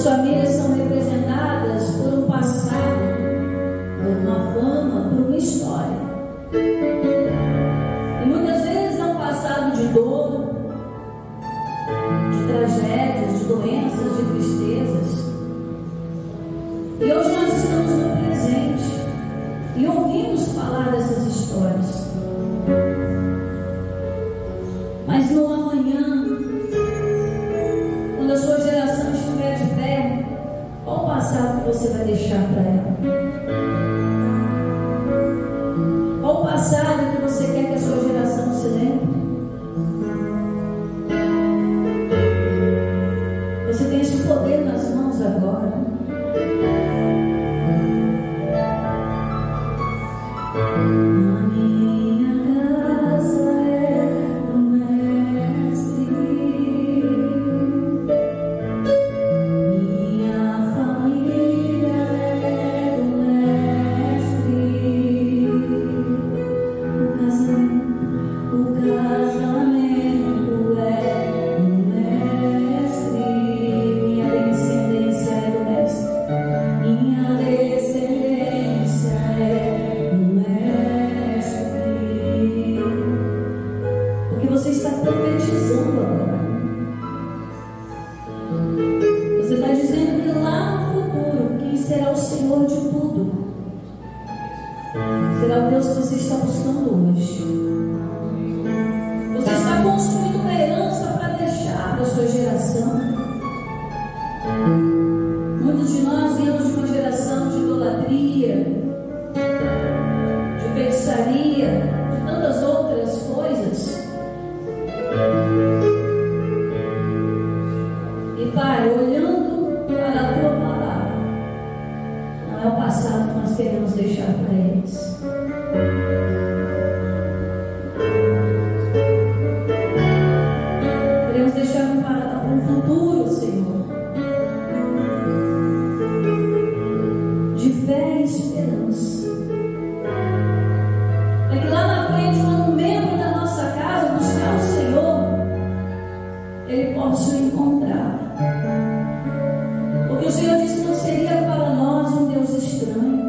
As famílias são representadas por um passado, por uma fama, por uma história. E muitas vezes é um passado de dor, de tragédias, de doenças, de tristezas. E hoje nós estamos no presente e ouvimos falar dessas histórias. Mas no amanhã, quando a sua geração estiver de pé, qual o passado que você vai deixar para ela? Qual o passado que você quer que a sua geração se lembre? Você tem esse poder nas mãos agora. Na minha casa é o mestre, minha família é do mestre, o casamento é do mestre, minha descendência é do mestre, minha descendência é do mestre. Porque você está profetizando agora. Você está dizendo que lá no futuro, quem será o Senhor de tudo será o Deus que você está buscando hoje. Você está construindo uma herança para deixar para a sua geração. Muitos de nós viemos de uma geração de idolatria, de feitiçaria, de tantas outras coisas. E Pai, olhando para a tua palavra, não é o passado que nós queremos deixar para eles. Queremos deixar um futuro, Senhor, de fé e esperança. Para que lá na frente, quando um membro da nossa casa buscar o Senhor, ele possa o encontrar. Porque o Senhor disse que não seria para nós um Deus estranho.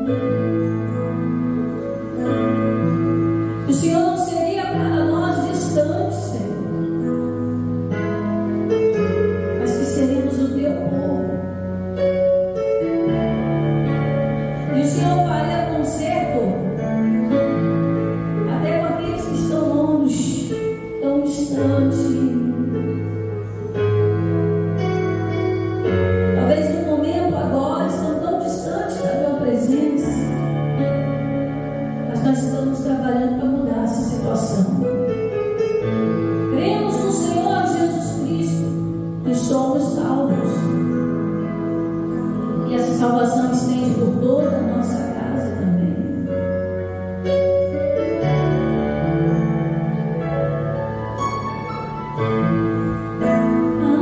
O Senhor não seria para nós distante, Senhor, mas que seríamos o teu povo. E o Senhor faria conserto até com aqueles que estão longe, tão distantes. Talvez no momento agora estão tão distantes da tua presença, mas nós estamos trabalhando para mudar essa situação. Cremos no Senhor Jesus Cristo e somos salvos. E essa salvação estende por toda a nossa casa também. A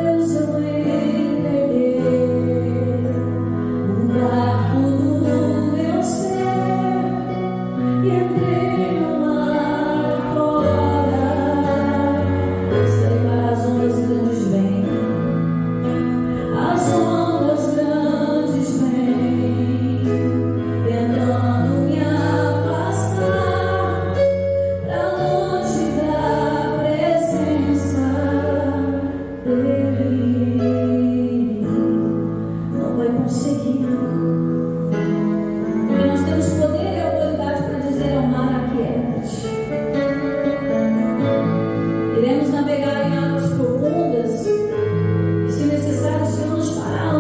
Deus eu entreguei o barco do meu ser e entrei no mar fora. Sei para as ondas grandes vêm, as ondas grandes vêm, tentando me afastar pra longe da presença dele. Não vai conseguir, porque nós temos poder e autoridade para dizer ao mar: aquieta-te. Iremos navegar em águas profundas, e se necessário o Senhor nos fará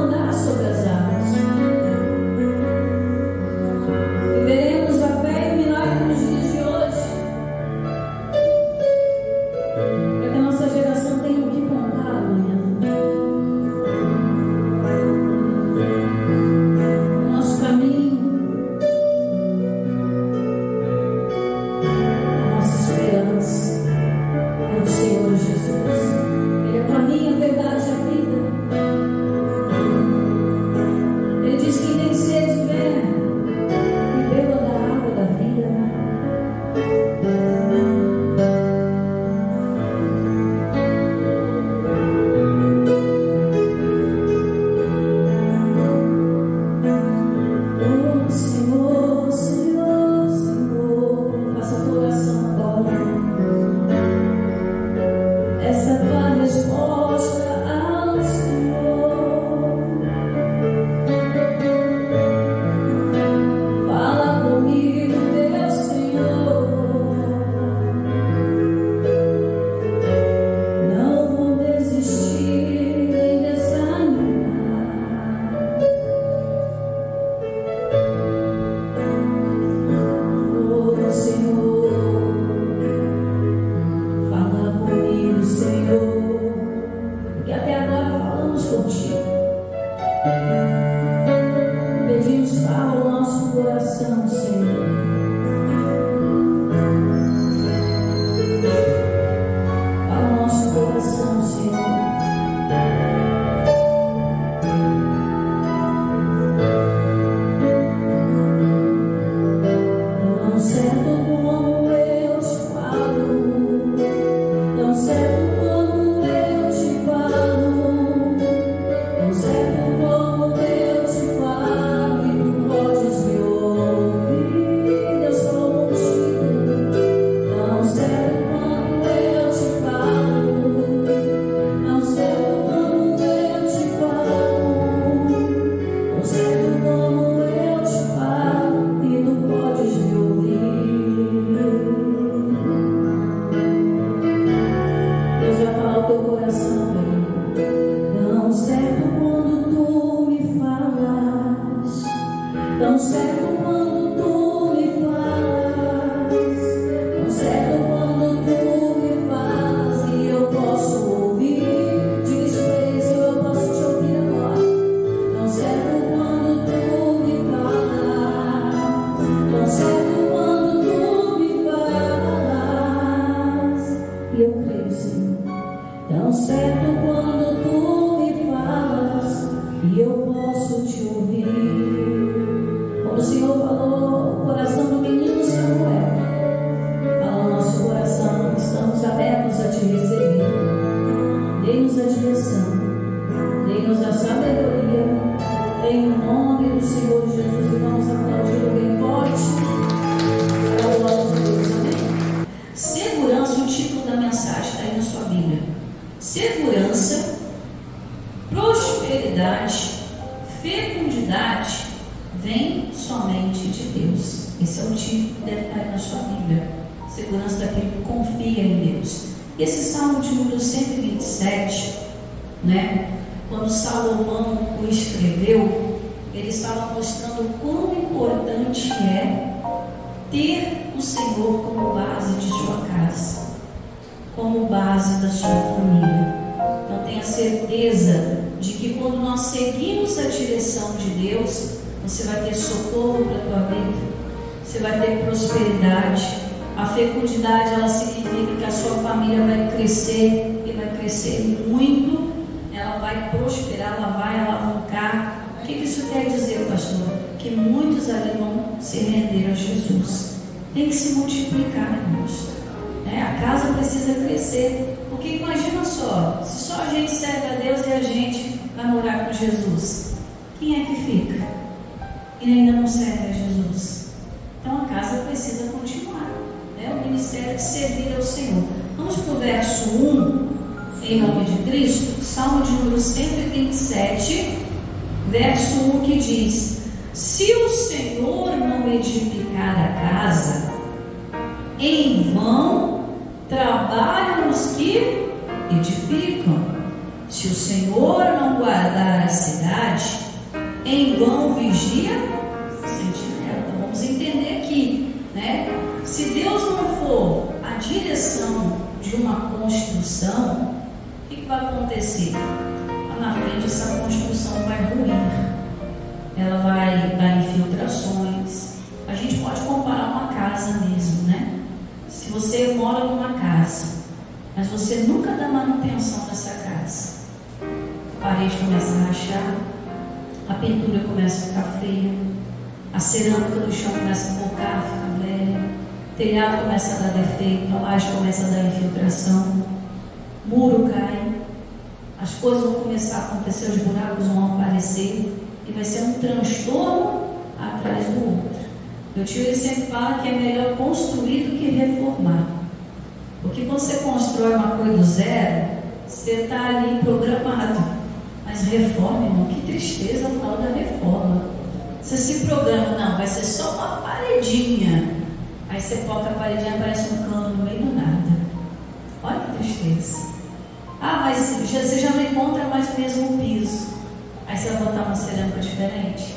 Tem que se multiplicar, irmãos. A casa precisa crescer. Porque imagina só, se só a gente serve a Deus e a gente vai morar com Jesus, quem é que fica? E ainda não serve a Jesus. Então a casa precisa continuar. O ministério de servir ao Senhor. Vamos para o verso 1, em nome de Cristo, Salmo de número 127, verso 1, que diz: se o Senhor não edificar a casa, em vão trabalham os que edificam. Se o Senhor não guardar a cidade, em vão vigia o sentinela. Então vamos entender aqui, se Deus não for a direção de uma construção, o que vai acontecer? Lá na frente essa construção vai ruir, ela vai dar infiltrações. A gente pode comparar uma casa mesmo, Se você mora numa casa, mas você nunca dá manutenção nessa casa, a parede começa a rachar, a pintura começa a ficar feia, a cerâmica do chão começa a focar, fica velha, o telhado começa a dar defeito, a laje começa a dar infiltração, muro cai, as coisas vão começar a acontecer, os buracos vão aparecer, e vai ser um transtorno atrás do outro. Meu tio ele sempre fala que é melhor construir do que reformar, porque quando você constrói uma coisa do zero, você está ali programado, reforma, irmão, que tristeza a tal da reforma. Você se programa, não, vai ser só uma paredinha. Aí você toca a paredinha, aparece um cano no meio do nada. Olha que tristeza. Ah, mas você já não encontra mais o mesmo piso. Aí você vai botar uma cerâmica diferente.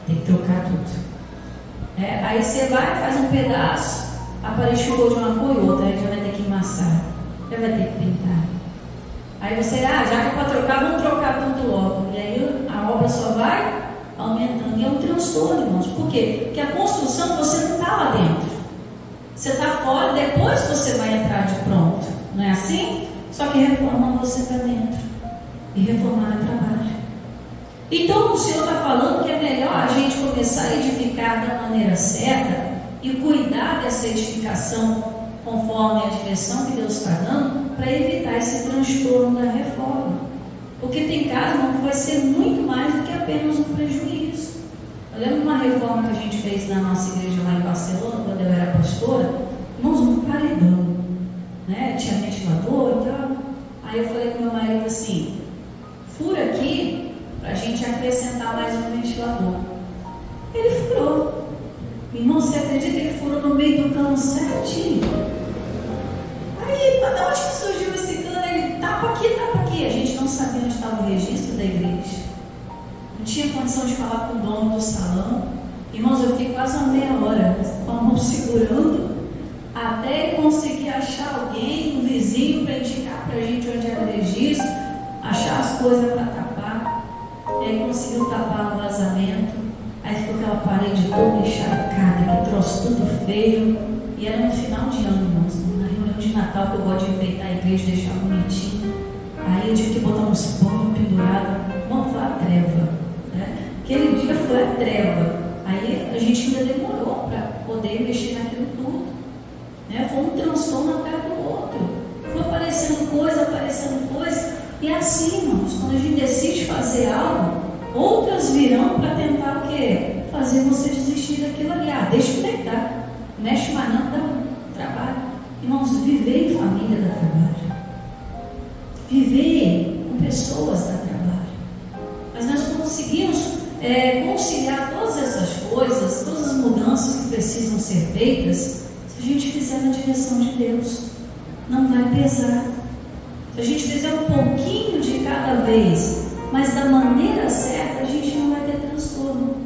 Tem que trocar tudo. Aí você vai, faz um pedaço, a parede chegou de uma cor e outra, aí já vai ter que amassar, já vai ter que pintar. Aí você, já que é para trocar, vamos trocar tudo logo. E aí a obra só vai aumentando. E é um transtorno, irmãos. Por quê? Porque a construção você não está lá dentro. Você está fora, depois você vai entrar de pronto. Não é assim? Só que reformando você está dentro. E reformar é trabalho. Então o Senhor está falando que é melhor a gente começar a edificar da maneira certa e cuidar dessa edificação conforme a direção que Deus está dando, para evitar esse transtorno da reforma. Porque tem casa, irmão, que vai ser muito mais do que apenas um prejuízo. Eu lembro de uma reforma que a gente fez na nossa igreja lá em Barcelona, quando eu era pastora, irmãos, um paredão, né? Tinha ventilador e tal. Aí eu falei com meu marido assim, fura aqui para a gente acrescentar mais um ventilador. Ele furou. Irmão, você acredita que ele furou no meio do cano certinho? Aí, da onde que surgiu esse cano? Ele tapa aqui. A gente não sabia onde estava o registro da igreja. Não tinha condição de falar com o dono do salão. Irmãos, eu fiquei quase uma meia hora com a mão segurando até conseguir achar alguém, um vizinho, para indicar para a gente onde era o registro, achar as coisas para tapar. E aí conseguiu tapar o vazamento. Aí ficou aquela parede toda encharcada, que troço tudo feio. E era no final de ano, irmãos, na reunião de Natal, que eu gosto de enfeitar a igreja, deixar bonitinho. Aí eu tive que botar uns pães pendurados. Não, foi a treva, né? Aquele dia foi a treva. Aí a gente ainda demorou para poder mexer naquilo tudo, né? Foi um transtorno atrás do outro. Foi aparecendo coisa. E é assim, irmãos, quando a gente decide fazer algo, outras virão para tentar o quê? Fazer você desistir daquilo ali. Deixa eu deitar. Mexe mais não, dá trabalho. Irmãos, viver em família dá trabalho. Viver com pessoas dá trabalho. Mas nós conseguimos conciliar todas essas coisas, todas as mudanças que precisam ser feitas, se a gente fizer na direção de Deus. Não vai pesar. Se a gente fizer um pouquinho de cada vez, mas da maneira certa, a gente não vai ter transtorno.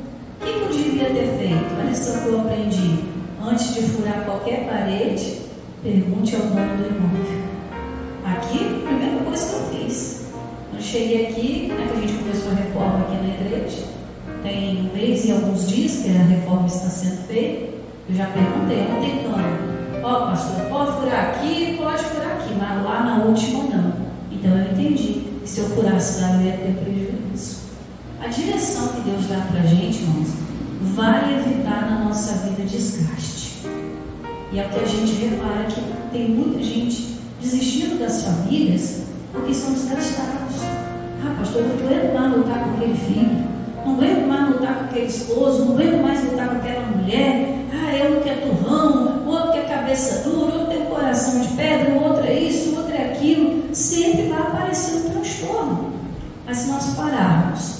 O que eu devia ter feito? Olha só que eu aprendi. Antes de furar qualquer parede, pergunte ao dono do imóvel. Aqui, a primeira coisa que eu fiz. Eu cheguei aqui, né, que a gente começou a reforma aqui na igreja. Tem um mês e alguns dias que a reforma está sendo feita. Eu já perguntei, não tem cano. Pastor, pode furar aqui, pode furar aqui, mas lá na última não. Então eu entendi que se eu furasse lá eu ia ter prejuízo. A direção que Deus dá para a gente, irmãos, vai evitar na nossa vida desgaste. E é o que a gente repara que tem muita gente desistindo das famílias porque são desgastados. Pastor, eu não aguento mais lutar com aquele filho, não aguento mais lutar com aquele esposo, não aguento mais lutar com aquela mulher. Eu que é turrão, o outro que é cabeça dura, o outro tem coração de pedra, o outro é isso, o outro é aquilo. Sempre vai aparecer um transtorno. Mas se nós pararmos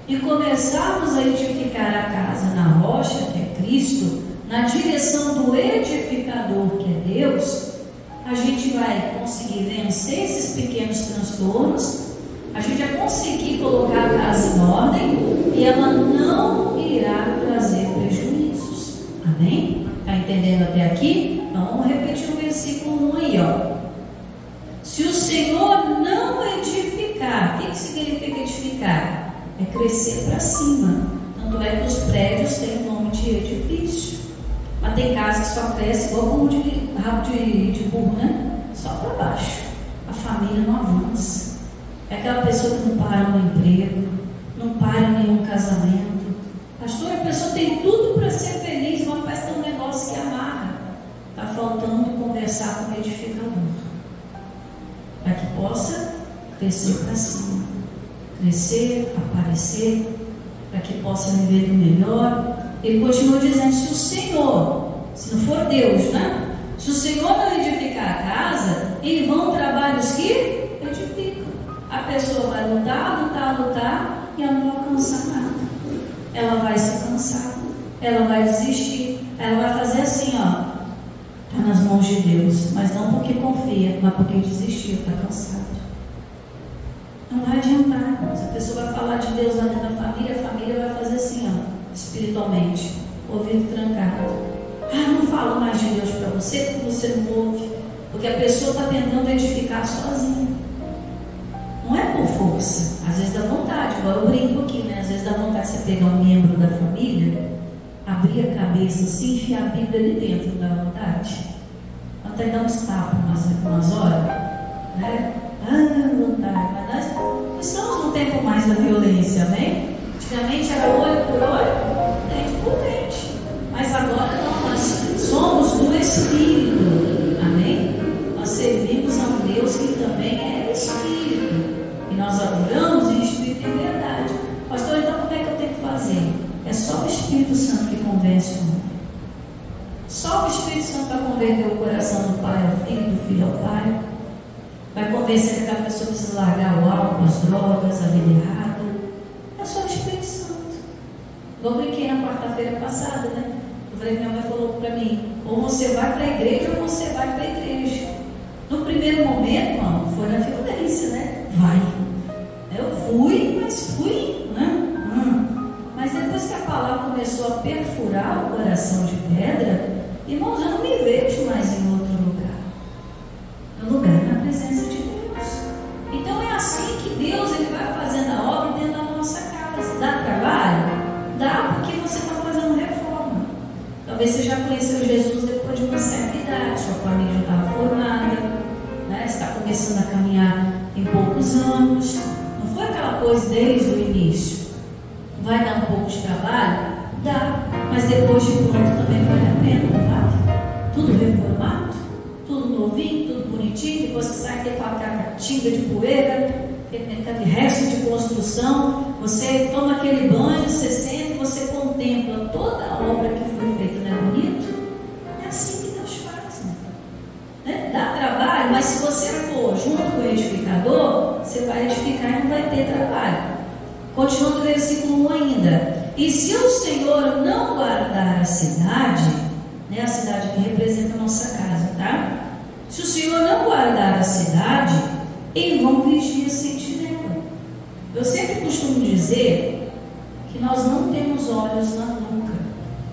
e começarmos a edificar a casa na rocha, que é Cristo, na direção do edificador, que é Deus, a gente vai conseguir vencer esses pequenos transtornos, a gente vai conseguir colocar a casa em ordem e ela não irá trazer prejuízos. Amém? Está entendendo até aqui? Então vamos repetir o versículo 1 aí, Se o Senhor não edificar, o que significa edificar? É crescer para cima. Tanto é que os prédios têm o nome de edifício. Mas tem casa que só cresce igual como rabo de burro, né? Só para baixo. A família não avança. É aquela pessoa que não para no emprego, não para em nenhum casamento. Pastor, a pessoa tem tudo para ser feliz, mas parece que tem um negócio que amarra. Está faltando conversar com o edificador, para que possa crescer para cima, crescer, aparecer, para que possa viver o melhor. Ele continua dizendo: se o Senhor, se não for Deus, né? Se o Senhor não edificar a casa, em vão trabalhos que edificam. A pessoa vai lutar, ela vai se cansar, ela vai desistir, ela vai fazer assim, ó, está nas mãos de Deus, mas não porque confia, mas porque desistiu, está cansado. Não vai adiantar. Se a pessoa vai falar de Deus lá dentro da família, a família vai fazer assim, ó, espiritualmente, ouvido trancado. Não falo mais de Deus para você porque você não ouve, porque a pessoa está tentando edificar sozinha. Não é por força, às vezes dá vontade, agora eu brinco aqui, né? Às vezes dá vontade de você pegar um membro da família, abrir a cabeça assim, enfiar a Bíblia ali dentro, não dá vontade? Até dar uns tapas umas horas, né? Vontade, mas nós estamos no tempo mais da violência, amém? Antigamente era olho por olho, dente por dente, mas agora não, nós somos do Espírito, amém? Nós servimos a um Deus que também é Espírito, e nós adoramos em Espírito e em verdade. Pastor, então como é que eu tenho que fazer? É só o Espírito Santo que convence o homem. Só o Espírito Santo vai converter o coração do pai ao filho, do filho ao pai. Vai convencer que aquela pessoa precisa largar o álcool, as drogas, a vida errada. É só o Espírito Santo. Eu brinquei na quarta-feira passada, né? Eu falei, minha mãe falou para mim, ou você vai para a igreja ou você vai para a igreja. No primeiro momento, mano, foi na violência, né? Vai. Eu fui, mas fui, né? Mas depois que a palavra começou a perfurar o coração de pedra, irmãos, eu não me vejo mais em outro lugar. No lugar na presença de Deus. Então é assim que Deus ele vai fazendo a obra dentro da nossa casa. Dá trabalho? Dá porque você está fazendo reforma. Talvez você já conheceu Jesus depois de uma certa idade, sua família já estava formada, né? Está começando a caminhar em poucos anos. Não foi aquela coisa desde o início. Vai dar um pouco de trabalho? Dá, mas depois de pronto também vale a pena, não vale? Tudo reformado, tudo novinho, tudo bonitinho, depois que sai aquele catinga de poeira, aquele resto de construção, você toma aquele banho, você senta e você contempla toda a obra que foi feita, não é bonito? É assim que Deus faz, né? Dá trabalho, mas se você for junto com o edificador, você vai edificar e não vai ter trabalho. Continuando o versículo 1 ainda. E se o Senhor não guardar a cidade, né, a cidade que representa a nossa casa, tá? Se o Senhor não guardar a cidade, em vão vigia a sentinela. Eu sempre costumo dizer que nós não temos olhos na nuca,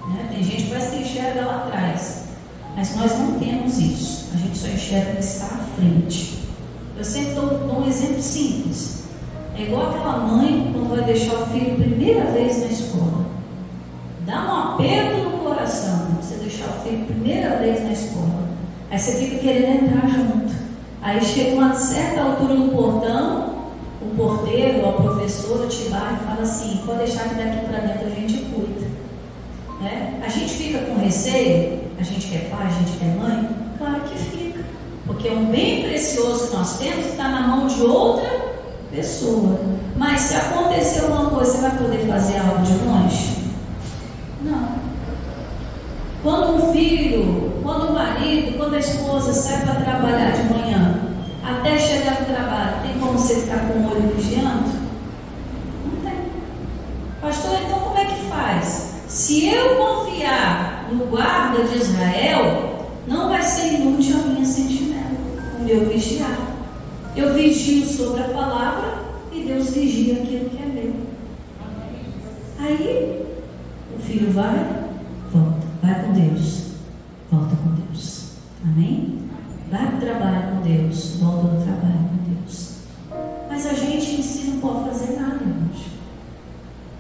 né? Tem gente que parece que enxerga lá atrás, mas nós não temos isso. A gente só enxerga o que está à frente. Eu sempre dou um exemplo simples. É igual aquela mãe quando vai deixar o filho primeira vez na escola. Dá um aperto no coração você deixar o filho primeira vez na escola. Aí você fica querendo entrar junto. Aí chega uma certa altura no portão, o porteiro ou a professora te barra e fala assim, pode deixar que daqui para dentro a gente cuida, né? A gente fica com receio, a gente que é pai, a gente que é mãe, claro que fica, porque um bem precioso que nós temos está na mão de outra pessoa. Mas se acontecer alguma coisa, você vai poder fazer algo de longe? Não. Quando um filho, quando o marido, quando a esposa sai para trabalhar de manhã, até chegar no trabalho, tem como você ficar com o olho vigiando? Não tem. Pastor, então como é que faz? Se eu confiar no guarda de Israel, não vai ser inútil a minha sentinela, o meu vigiar. Eu vigio sobre a palavra e Deus vigia aquilo que é meu. Aí o filho vai, volta, vai com Deus, volta com Deus. Amém? Vai para o trabalho com Deus, volta do trabalho com Deus. Mas a gente em si não pode fazer nada, irmãos.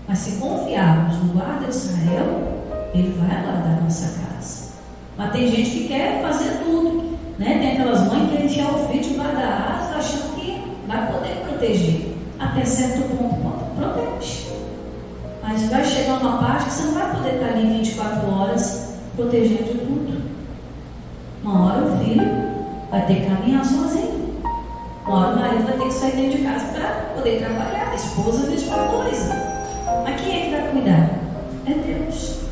Mas se confiarmos no guarda de Israel, ele vai guardar a nossa casa. Mas tem gente que quer fazer tudo, né? Tem aquelas mães que querem enfiar o filho debaixo da asa, achando que vai poder proteger. Até certo ponto, protege. Mas vai chegar uma parte que você não vai poder estar ali 24 horas protegendo de tudo. Uma hora o filho vai ter que caminhar sozinho. Uma hora o marido vai ter que sair dentro de casa para poder trabalhar. A esposa, a mesma coisa. Mas quem é que vai cuidar? É Deus.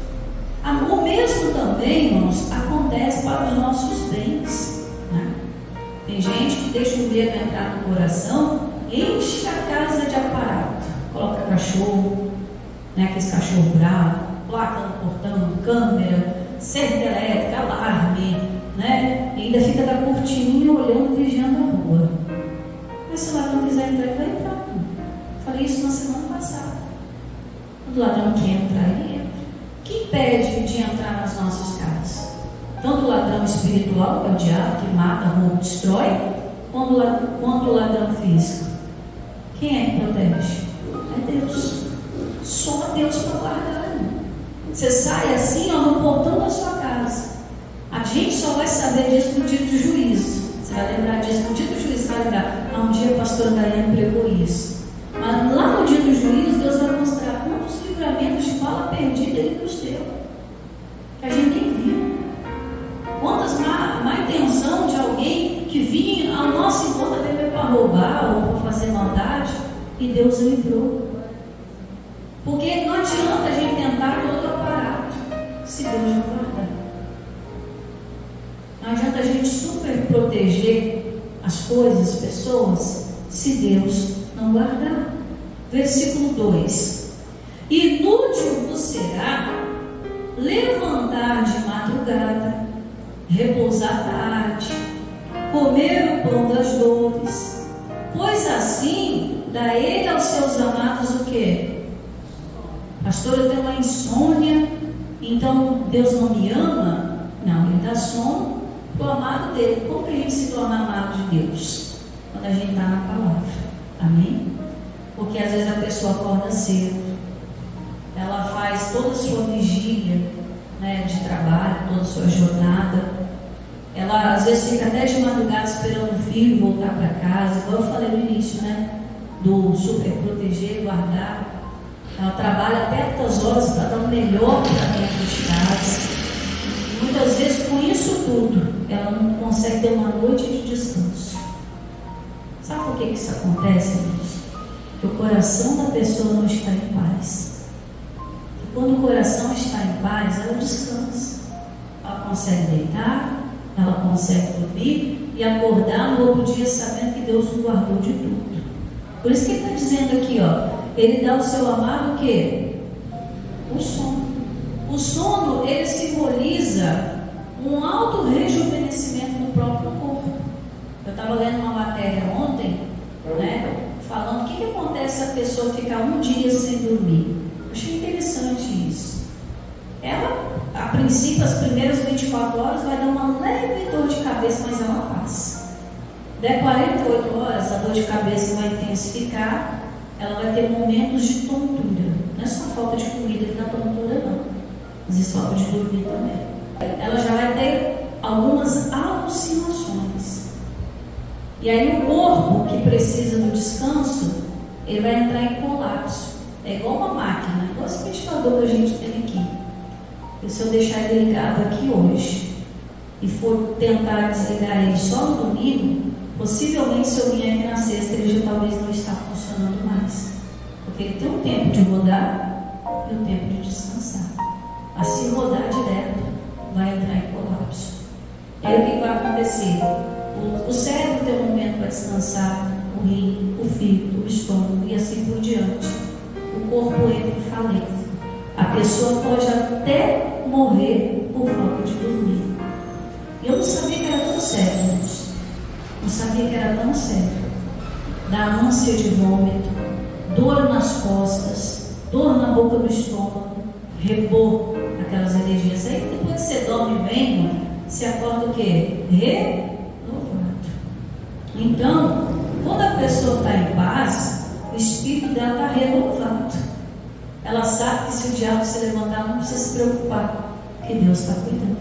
O mesmo também, irmãos, acontece para os nossos bens, né? Tem gente que deixa o medo entrar no coração, enche a casa de aparato, coloca cachorro, né? Aqueles cachorros bravos, placa no portão, câmera, cerca elétrica, alarme, né? E ainda fica da cortininha olhando, vigiando a rua. Mas se o ladrão quiser entrar, ele vai entrar. Falei isso na semana passada. Quando o ladrão quer entrar, ele entra. O que impede de entrar nas nossas casas? Tanto o ladrão espiritual, que é o diabo, que mata, rouba, destrói, quanto o ladrão físico. Quem é que protege? É Deus. Só Deus para guardar. Você sai assim, ó, no portão da sua casa. A gente só vai saber disso no dia do juízo. Você vai lembrar disso no dia do juízo. Você vai lembrar, um dia a pastora Daiane pregou isso. Mas lá no dia do juízo, Deus vai mostrar quantos livramentos de bala perdida Ele nos deu, que a gente nem viu. Quantas má intenção de alguém que vinha ao nosso encontro até para roubar ou para fazer maldade, e Deus livrou. Porque não adianta a gente tentar todo o aparato se Deus não guardar. Não adianta a gente super proteger as coisas, as pessoas, se Deus não guardar. Versículo 2: Inútil vos será levantar de madrugada, repousar tarde, comer o pão das dores, pois assim dá Ele aos seus amados o quê? Pastor, eu tenho uma insônia, então Deus não me ama? Não, Ele dá sono para o amado dele. Como que a gente se torna amado de Deus? Quando a gente está na palavra. Amém? Porque às vezes a pessoa acorda cedo, ela faz toda a sua vigília, né, de trabalho, toda a sua jornada. Ela às vezes fica até de madrugada esperando o filho voltar para casa, igual eu falei no início, né? Do super proteger, guardar. Ela trabalha até altas horas para dar o melhor para dentro de casa. E muitas vezes, com isso tudo, ela não consegue ter uma noite de descanso. Sabe por que isso acontece, irmãos? Porque o coração da pessoa não está em paz. E quando o coração está em paz, ela descansa. Ela consegue deitar, ela consegue dormir e acordar no outro dia sabendo que Deus o guardou de tudo. Por isso que ele está dizendo aqui, ó. Ele dá ao seu amado o quê? O sono. O sono, ele simboliza um alto rejuvenescimento do próprio corpo. Eu estava lendo uma matéria ontem, né, falando o que acontece se a pessoa ficar um dia sem dormir. Eu achei interessante isso. Ela, a princípio, as primeiras 24 horas vai dar uma leve dor de cabeça, mas ela passa. Der 48 horas, a dor de cabeça vai intensificar. Ela vai ter momentos de tontura. Não é só falta de comida que dá tontura, não. Mas é falta de dormir também. Ela já vai ter algumas alucinações. E aí o corpo que precisa do descanso, ele vai entrar em colapso. É igual uma máquina, igual esse ventilador que a gente tem aqui. E se eu deixar ele ligado aqui hoje e for tentar desligar ele só no domingo, possivelmente se eu vier aqui na sexta, ele já talvez não está funcionando mais. Porque ele tem um tempo de rodar e um tempo de descansar. Mas se rodar direto, vai entrar em colapso. E aí o que vai acontecer? O cérebro tem um momento para descansar, o rim, o fígado, o estômago e assim por diante. O corpo entra em falência. A pessoa pode até morrer por falta de dormir. Eu não sabia que era tão sério, irmãos. Não sabia que era tão sério. Da ânsia de vômito, dor nas costas, dor na boca do estômago, repor aquelas energias. Aí depois que você dorme bem, você acorda o quê? Renovado. Então, quando a pessoa está em paz, o espírito dela está renovado. Ela sabe que se o diabo se levantar, não precisa se preocupar, porque Deus está cuidando.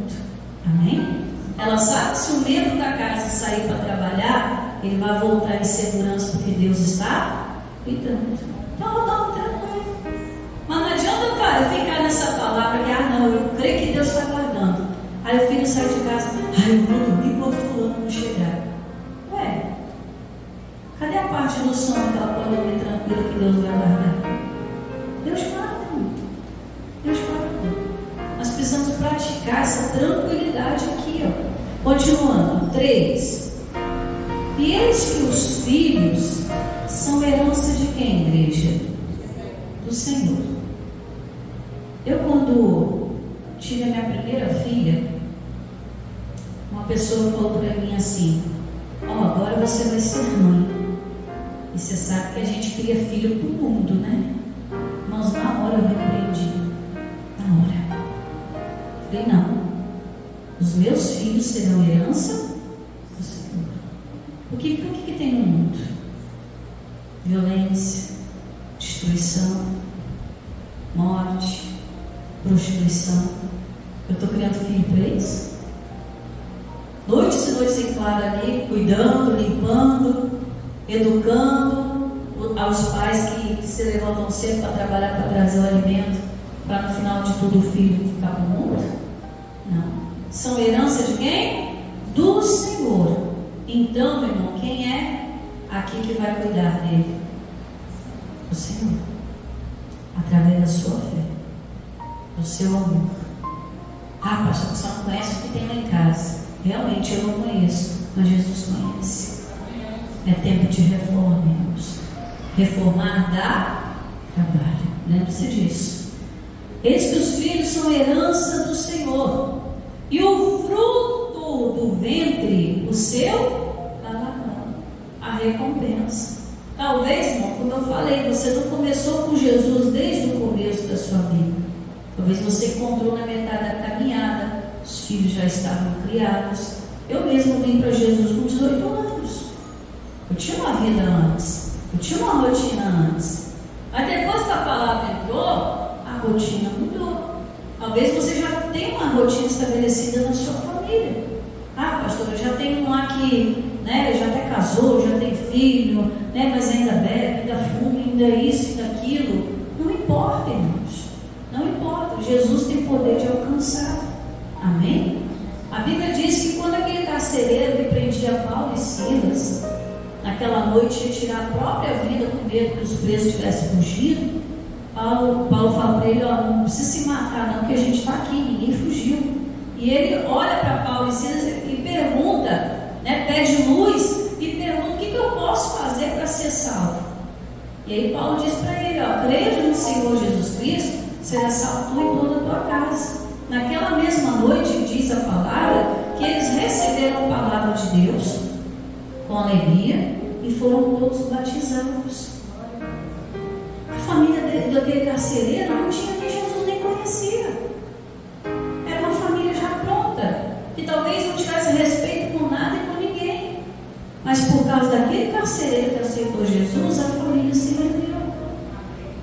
Amém? Ela sabe que se o membro da casa sair para trabalhar, ele vai voltar em segurança, porque Deus está cuidando. Então ela está tranquila. Mas não adianta eu ficar nessa palavra que, não, eu creio que Deus está guardando. Aí o filho sai de casa, eu vou dormir quando fulano não chegar. Ué, cadê a parte do sono que ela pode dormir tranquila que Deus vai guardar? Deus guarda. Deus guarda. Nós precisamos praticar essa tranquilidade aqui, ó. Continuando, 3. E eis que os filhos são herança de quem, igreja? Do Senhor. Eu, quando tive a minha primeira filha, uma pessoa falou para mim assim: ó, agora você vai ser mãe. E você sabe que a gente cria filho pro mundo, né? Mas na hora eu repreendi. Na hora. Falei, não. Os meus filhos serão herança do Senhor. O que tem no mundo? Violência, destruição, morte, prostituição. Eu estou criando filho para isso? Noites e noites em claro ali, cuidando, limpando, educando aos pais que se levantam cedo para trabalhar, para trazer o alimento, para no final de tudo o filho ficar com o mundo? Não. São herança de quem? Do Senhor. Então, meu irmão, quem é aqui que vai cuidar dele? O Senhor. Através da sua fé, do seu amor. Ah, pastor, você não conhece o que tem lá em casa. Realmente eu não conheço, mas Jesus conhece. É tempo de reforma, irmãos. Reformar dá trabalho. Lembre-se disso. Eis que os filhos são herança do Senhor, e o fruto do ventre, o seu galardão, a recompensa. Talvez, irmão, como eu falei, você não começou com Jesus desde o começo da sua vida. Talvez você encontrou na metade da caminhada, os filhos já estavam criados. Eu mesmo vim para Jesus com 18 anos. Eu tinha uma vida antes, eu tinha uma rotina antes. Mas depois que a palavra entrou, a rotina mudou. Talvez você já tenha uma rotina estabelecida na sua família. Ah, pastor, eu já tenho um lá que, né, já até casou, já tem filho, né, mas ainda bebe, ainda fuma, ainda isso, ainda aquilo. Não importa, irmãos. Não importa. Jesus tem poder de alcançar. Amém? A Bíblia diz que quando aquele carcereiro que prendia Paulo e Silas, naquela noite ia tirar a própria vida com medo que os presos tivessem fugido, Paulo fala para ele: ó, não precisa se matar não, porque a gente está aqui, ninguém fugiu. E ele olha para Paulo e Silas e pergunta, né, pede luz e pergunta: o que eu posso fazer para ser salvo? E aí Paulo diz para ele: ó, crede no Senhor Jesus Cristo, será salvo tu e toda a tua casa. Naquela mesma noite, diz a palavra, que eles receberam a palavra de Deus com alegria e foram todos batizados. A família daquele carcereiro não tinha nem Jesus, nem conhecia. Era uma família já pronta, que talvez não tivesse respeito com nada e com ninguém. Mas por causa daquele carcereiro que aceitou Jesus, a família se rendeu.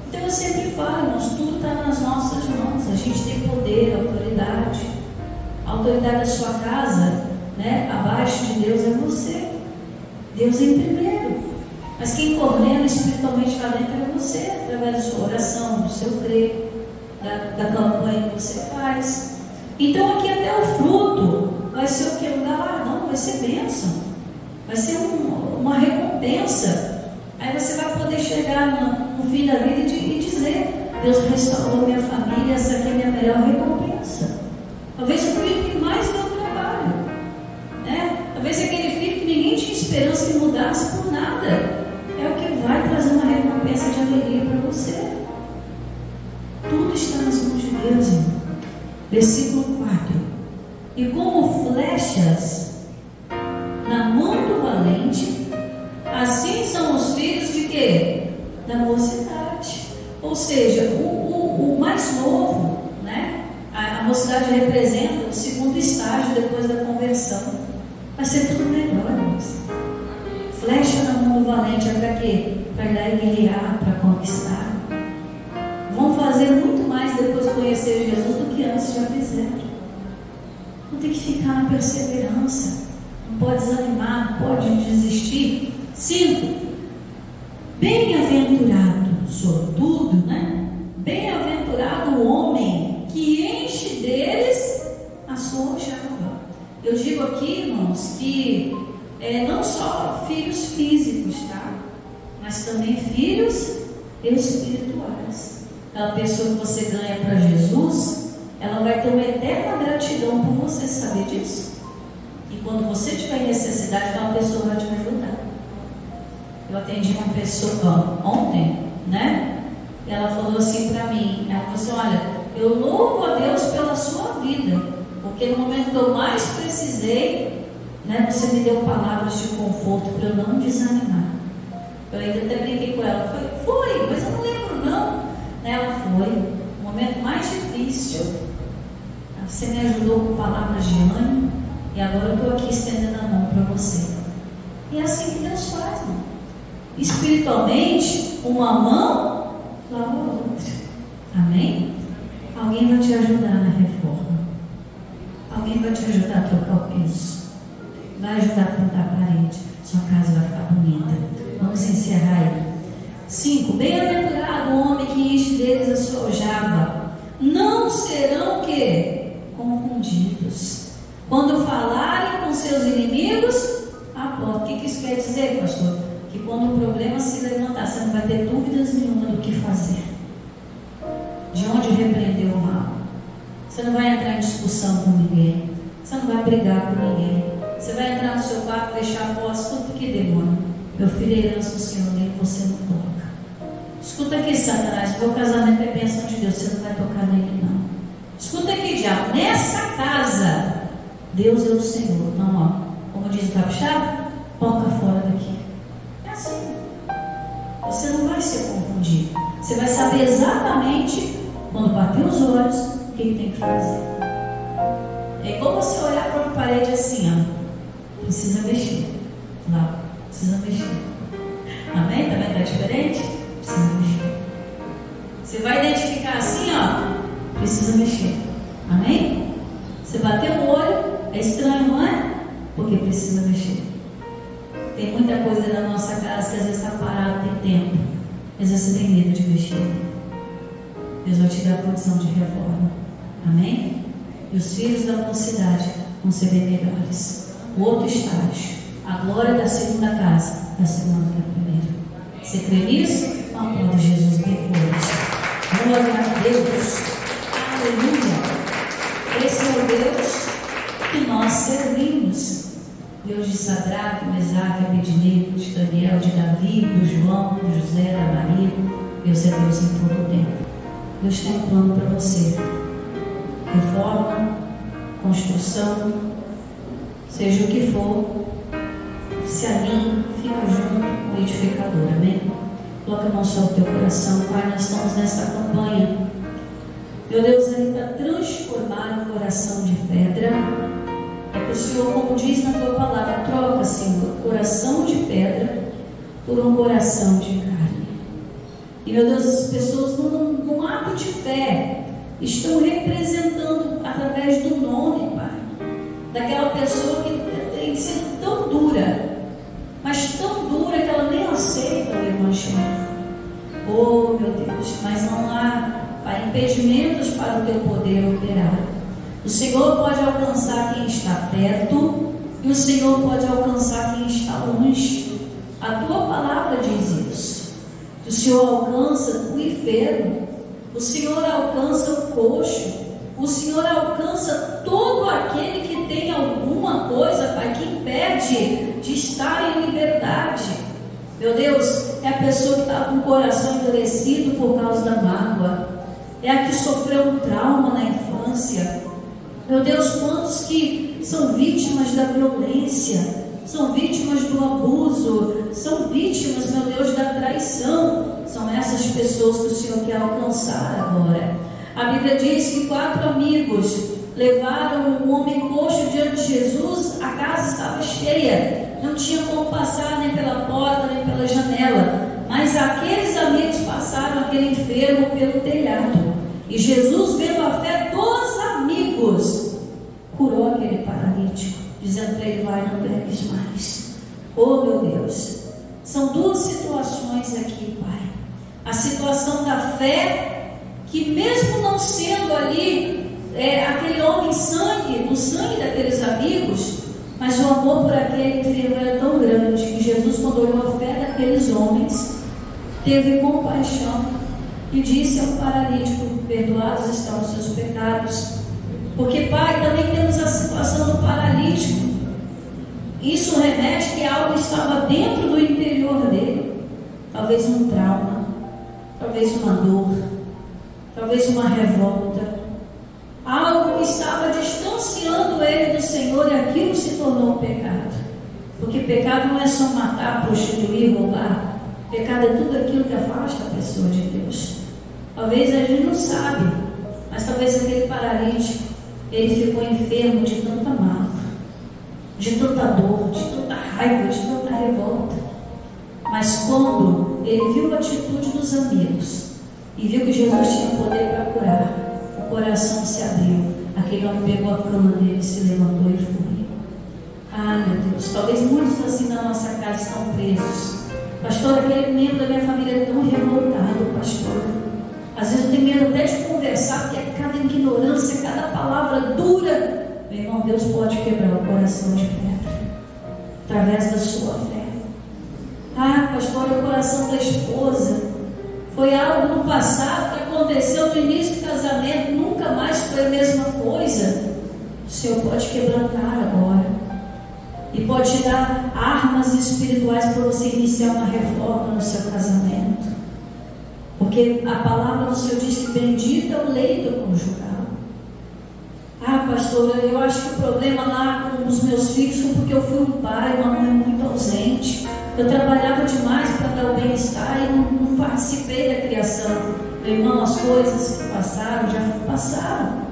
Então eu sempre falo, irmãos, tudo está nas nossas mãos. A gente tem poder, autoridade. A autoridade da sua casa, né, abaixo de Deus é você. Deus em primeiro. Mas quem coordena espiritualmente lá dentro é você, através da sua oração, do seu crer, da campanha que você faz. Então aqui até o fruto vai ser o que? Um galardão, vai ser bênção, vai ser uma recompensa. Aí você vai poder chegar no fim da vida e dizer: Deus restaurou minha família, essa aqui é a minha melhor recompensa. Talvez o filho que mais deu trabalho, né? Talvez aquele filho que ninguém tinha esperança que mudasse por nada, é o que vai trazer uma recompensa de alegria para você. Tudo está nas mãos de Deus, irmão. Versículo 4: e como flechas na mão do valente, assim são os filhos de quê? Da mocidade. Ou seja, o mais novo, né? A mocidade representa o segundo estágio depois da conversão. Vai ser tudo melhor, irmãos. Flecha na mão do valente é para quê? Para ir lá e guerrear, para conquistar. Vão fazer muito mais depois de conhecer Jesus do que antes já fizeram. Não tem que ficar na perseverança. Não pode desanimar, não pode desistir. 5. Bem-aventurado, sobretudo, né? Bem-aventurado o homem que enche deles a sua aljava. Eu digo aqui, irmãos, que não só filhos físicos, tá? Mas também filhos espirituais. Aquela pessoa que você ganha para Jesus, ela vai ter uma eterna gratidão por você, saber disso. E quando você tiver necessidade, aquela pessoa vai te ajudar. Eu atendi uma pessoa ontem, né? Ela falou assim para mim, ela falou assim: olha, Eu louvo a Deus pela sua vida, porque no momento que eu mais precisei, né, você me deu palavras de conforto para eu não desanimar. Eu ainda até brinquei com ela, foi, mas eu não lembro não. Ela foi, o momento mais difícil. Você me ajudou com palavras de ânimo, e agora eu estou aqui estendendo a mão para você. E é assim que Deus faz, irmão. Espiritualmente, uma mão lava a outra. Amém? Alguém vai te ajudar na reforma. Alguém vai te ajudar a trocar o piso. Vai ajudar a pintar a parede. Sua casa vai ficar bonita. Vamos encerrar aí. 5. Bem-aventurado o homem que enche deles a sua aljava. Não serão o quê? Confundidos. Quando falarem com seus inimigos, aponta. O que isso quer dizer, pastor? Que quando o problema se levantar, você não vai ter dúvidas nenhuma do que fazer, de onde repreender o mal. Você não vai entrar em discussão com ninguém, você não vai brigar com ninguém. Você vai entrar no seu quarto, fechar a porta. Escuta aqui, demônio, meu filho é herança do Senhor, nem você não toca. Escuta aqui, Satanás, meu casamento é bênção de Deus, você não vai tocar nele não. Escuta aqui, diabo, nessa casa Deus é o Senhor. Não, ó, como diz o capixaba, toca fora daqui. É assim. Você não vai se confundir. Você vai saber exatamente, quando bater os olhos, o que tem que fazer. É igual você olhar para uma parede assim, ó. Precisa mexer. Lá, precisa mexer. Amém? Também está diferente? Precisa mexer. Você vai identificar assim, ó. Precisa mexer. Amém? Você bater o olho, é estranho, não é? Porque precisa mexer. Tem muita coisa na nossa casa que às vezes está parada, tem tempo. Às vezes você tem medo de mexer. Deus vai te dar a condição de reforma. Amém? E os filhos da mocidade vão ser bem melhores. O outro estágio, a glória da segunda casa, da segunda da primeira. Você crê nisso? Aplauda Jesus bem forte. Glória a Deus. Aleluia. Esse é o Deus que nós servimos. Deus de Sadraque, Mesaque, Abednego, de Daniel, de Davi, do João, do José, da Maria. Deus é Deus em todo o tempo. Deus tem um plano para você. Reforma, construção, seja o que for, se alinhe, fica junto com o edificador. Amém? Coloca a mão sobre o teu coração. Pai, nós estamos nessa campanha. Meu Deus, Ele para transformar um coração de pedra. É que o Senhor, como diz na tua palavra, troca, Senhor, o coração de pedra por um coração de carne. E, meu Deus, as pessoas num ato de fé estão representando através do nome, Pai, daquela pessoa que tem sido tão dura, mas tão dura que ela nem aceita o Evangelho. Oh, meu Deus, mas não há, Pai, impedimentos para o teu poder operar. O Senhor pode alcançar quem está perto e o Senhor pode alcançar quem está longe. A tua palavra diz isso. O Senhor alcança o enfermo, o Senhor alcança o coxo, o Senhor alcança todo aquele que tem alguma coisa, Pai, que impede de estar em liberdade. Meu Deus, é a pessoa que está com o coração endurecido por causa da mágoa, é a que sofreu um trauma na infância. Meu Deus, quantos que são vítimas da violência, são vítimas do abuso, são vítimas, meu Deus, da traição. São essas pessoas que o Senhor quer alcançar agora. A Bíblia diz que 4 amigos levaram um homem coxo diante de Jesus. A casa estava cheia, não tinha como passar nem pela porta, nem pela janela. Mas aqueles amigos passaram aquele enfermo pelo telhado. E Jesus, vendo a fé dos amigos, curou aquele paralítico, dizendo para ele: vai, não peques mais. Oh, meu Deus, são 2 situações aqui, Pai. A situação da fé, que mesmo não sendo ali aquele homem sangue, o sangue daqueles amigos, mas o amor por aquele enfermo era tão grande que Jesus, quando olhou a fé daqueles homens, teve compaixão e disse ao paralítico: perdoados estão os seus pecados. Porque, Pai, também temos a situação do paralítico. Isso remete que algo estava dentro do interior dele. Talvez um trauma, talvez uma dor, talvez uma revolta, algo que estava distanciando ele do Senhor, e aquilo se tornou um pecado. Porque pecado não é só matar, prostituir, roubar. Pecado é tudo aquilo que afasta a pessoa de Deus. Talvez a gente não sabe, mas talvez aquele paralítico, ele ficou enfermo de tanta mágoa, de tanta dor, de tanta raiva, de tanta revolta. Mas quando ele viu a atitude dos amigos e viu que Jesus tinha poder para curar, o coração se abriu. Aquele homem pegou a cama dele, se levantou e foi. Ah, meu Deus, talvez muitos assim na nossa casa estão presos. Pastor, aquele membro da minha família é tão revoltado, pastor. Às vezes eu tenho medo até de conversar, porque é cada ignorância, cada palavra dura. Meu irmão, Deus pode quebrar o coração de pedra através da sua fé. Ah, pastor, o coração da esposa foi algo no passado que aconteceu no início do casamento, nunca mais foi a mesma coisa. O Senhor pode quebrantar agora e pode te dar armas espirituais para você iniciar uma reforma no seu casamento, porque a palavra do Senhor diz que bendito é o leito conjugal. Ah, pastora, eu acho que o problema lá com os meus filhos foi porque eu fui um pai, uma mãe muito ausente. Eu trabalhava demais para dar o bem-estar e não participei da criação. Meu irmão, as coisas que passaram, já passaram.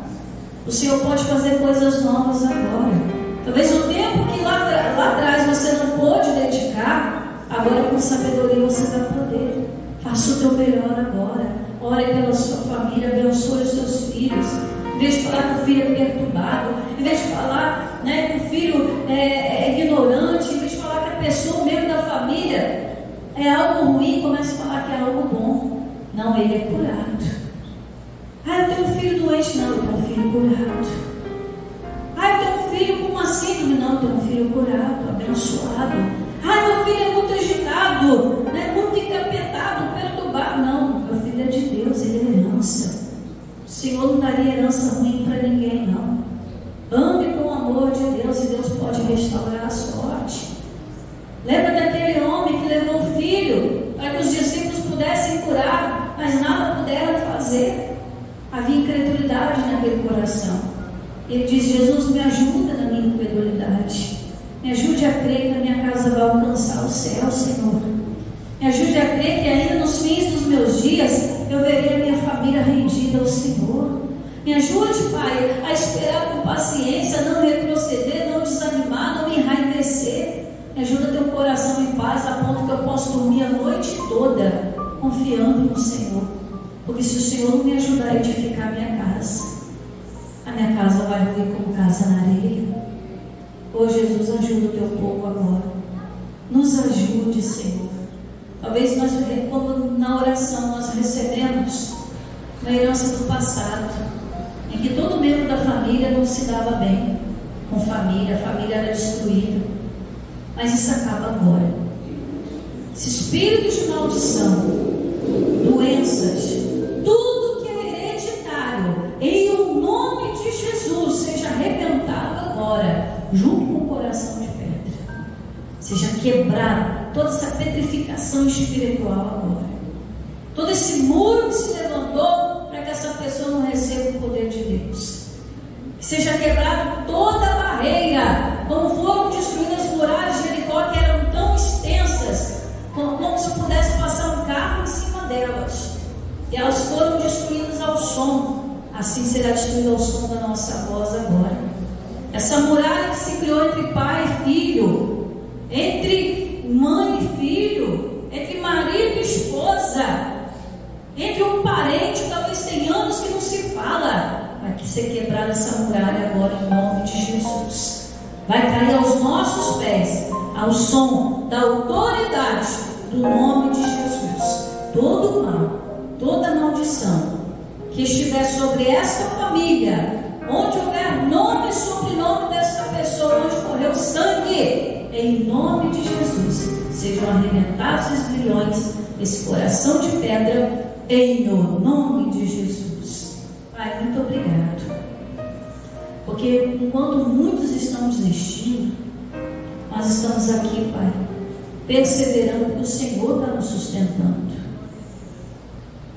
O Senhor pode fazer coisas novas agora. Talvez o tempo que lá atrás você não pôde dedicar, agora com sabedoria você vai poder. Faça o teu melhor agora. Ore pela sua família, abençoe os seus filhos. Em vez de falar que o filho é perturbado, em vez de falar, que o filho é ignorante, em vez de falar que a pessoa, membro da família, é algo ruim, comece a falar que é algo bom. Não, ele é curado. Ah, eu tenho um filho doente. Não, eu tenho um filho curado. Ah, eu tenho um filho com uma síndrome. Não, eu tenho um filho curado, abençoado. Ah, meu filho é muito agitado, muito encapetado, perturbado. Não, meu filho é de Deus, ele é herança. O Senhor não daria herança ruim para ninguém, não. Ame com o amor de Deus e Deus pode restaurar a sorte. Lembra daquele homem que levou o filho para que os discípulos pudessem curar, mas nada puderam fazer. Havia incredulidade naquele coração. Ele diz: Jesus, me ajuda na minha incredulidade. Me ajude a crer que a minha casa vai alcançar o céu, Senhor. Me ajude a crer que ainda nos fins dos meus dias eu verei a minha família rendida ao Senhor. Me ajude, Pai, a esperar com paciência, não retroceder, não desanimar, não me enraivecer. Me ajuda a ter um coração em paz, a ponto que eu possa dormir a noite toda, confiando no Senhor. Porque se o Senhor não me ajudar a edificar a minha casa vai ruir como casa na areia. Oh, Jesus, ajuda o teu povo agora. Nos ajude, Senhor. Talvez nós, como na oração, nós recebemos uma herança do passado, em que todo membro da família não se dava bem com família, a família era destruída. Mas isso acaba agora. Esse espírito de maldição, doenças, tudo que é hereditário, em o nome de Jesus, seja arrebentado agora, junto com o coração de pedra. Seja quebrado toda essa petrificação espiritual agora. Todo esse muro que se levantou para que essa pessoa não receba o poder de Deus. Que seja quebrado toda a barreira, como foram destruídas as muralhas de Jericó, que eram tão extensas, como se pudesse passar um carro em cima delas. E elas foram destruídas ao som. Assim será destruída ao som da nossa voz agora. Essa muralha que se criou entre pai e filho, entre mãe e filho, entre marido e esposa, entre um parente, talvez tem anos que não se fala, vai ser quebrada essa muralha agora em nome de Jesus. Vai cair aos nossos pés, ao som da autoridade do nome de Jesus. Todo mal, toda maldição que estiver sobre esta família, onde houver nome e sobrenome dessa pessoa, onde correu sangue, em nome de Jesus, sejam arrebentados os grilhões desse coração de pedra, em o nome de Jesus. Pai, muito obrigado, porque enquanto muitos estão desistindo, nós estamos aqui, Pai, perseverando, porque o Senhor está nos sustentando.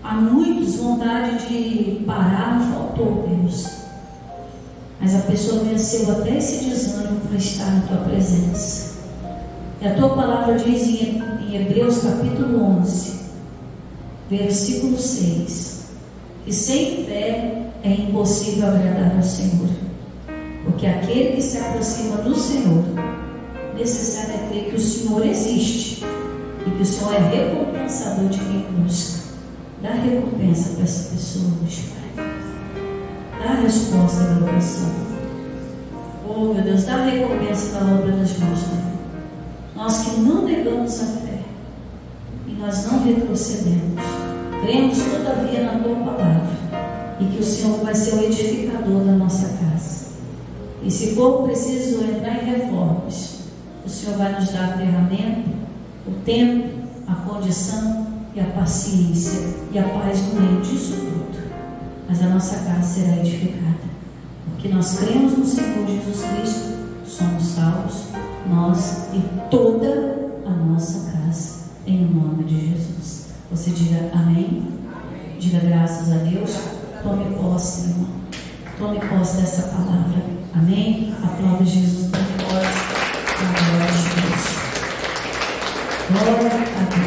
Há muitos vontade de parar, não faltou, Deus. Mas a pessoa venceu até esse desânimo para estar na tua presença. E a tua palavra diz em Hebreus capítulo 11, versículo 6, que sem fé é impossível agradar ao Senhor, porque aquele que se aproxima do Senhor necessário é crer que o Senhor existe e que o Senhor é recompensador de quem busca. Dá recompensa para essa pessoa, Deus Pai. Dá a resposta da oração. Oh, meu Deus, dá a recompensa da obra das mãos, né? Nós que não negamos a fé e nós não retrocedemos, cremos todavia na tua palavra e que o Senhor vai ser o edificador da nossa casa. E se for preciso entrar em reformas, o Senhor vai nos dar a ferramenta, o tempo, a condição e a paciência e a paz no meio disso tudo. Mas a nossa casa será edificada, porque nós cremos no Senhor Jesus Cristo, somos salvos, nós e toda a nossa casa, em nome de Jesus. Você diga amém? Diga graças a Deus. Tome posse, irmão. Tome posse dessa palavra. Amém? Aplauda Jesus. Tome posse. Glória a Deus. Glória a Deus.